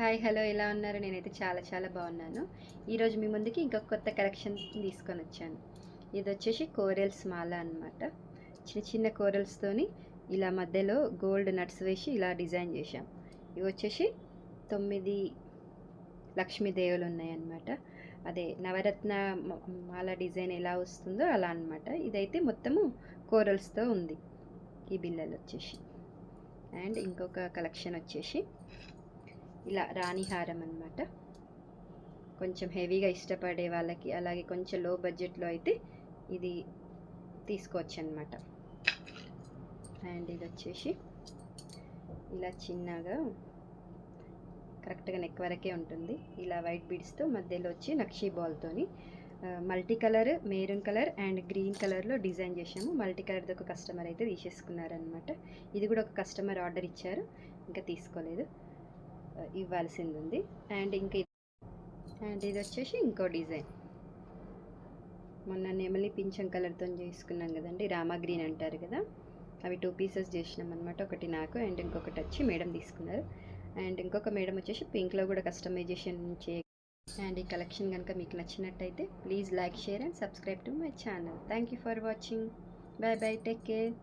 Hi hello ఎలా ఉన్నారు? నేనైతే చాలా చాలా బాగున్నాను. ఈరోజు మీ ముందుకి ఇంకొక కొత్త కలెక్షన్ తీసుకొని వచ్చాను. ఇది వచ్చేసి కోరల్స్ మాల అన్నమాట. చిన్న చిన్న కోరల్స్తోని ఇలా మధ్యలో గోల్డ్ నట్స్ వేసి ఇలా డిజైన్ చేశాం. ఇవి వచ్చేసి 9 లక్ష్మీదేవులు ఉన్నాయన్నమాట. అదే నవరత్న మాల డిజైన్ ఎలా వస్తుందో అలా అన్నమాట. ఇదైతే మొత్తము కోరల్స్తో ఉంది ఈ బిల్లలు వచ్చేసి. అండ్ ఇంకొక కలెక్షన్ వచ్చేసి ఇలా రాణి హారం అన్నమాట. కొంచెం హెవీగా ఇష్టపడే వాళ్ళకి, అలాగే కొంచెం లో బడ్జెట్లో అయితే ఇది తీసుకోవచ్చు అన్నమాట. అండ్ ఇది వచ్చేసి ఇలా చిన్నగా కరెక్ట్గా నెక్ వరకే ఉంటుంది. ఇలా వైట్ బీడ్స్తో మధ్యలో వచ్చి నక్షీ బాల్తోని multi colour, maroon colour and green కలర్లో డిజైన్ చేసాము. మల్టీ కలర్ది ఒక కస్టమర్ అయితే తీసేసుకున్నారనమాట. ఇది కూడా ఒక కస్టమర్ ఆర్డర్ ఇచ్చారు, ఇంకా తీసుకోలేదు, ఇవ్వాల్సింది ఉంది. అండ్ ఇది వచ్చేసి ఇంకో డిజైన్. మొన్న నెమలి పింఛం కలర్తో చేసుకున్నాం కదండి, రామా గ్రీన్ అంటారు కదా, అవి 2 పీసెస్ చేసినాం అనమాట. ఒకటి నాకు అండ్ ఇంకొకటి వచ్చి మేడం తీసుకున్నారు. అండ్ ఇంకొక మేడం వచ్చేసి పింక్లో కూడా కస్టమైజేషన్ అండ్ ఈ కలెక్షన్ కనుక మీకు నచ్చినట్టయితే please like, share and subscribe to my channel. Thank you for watching. Bye bye, take care.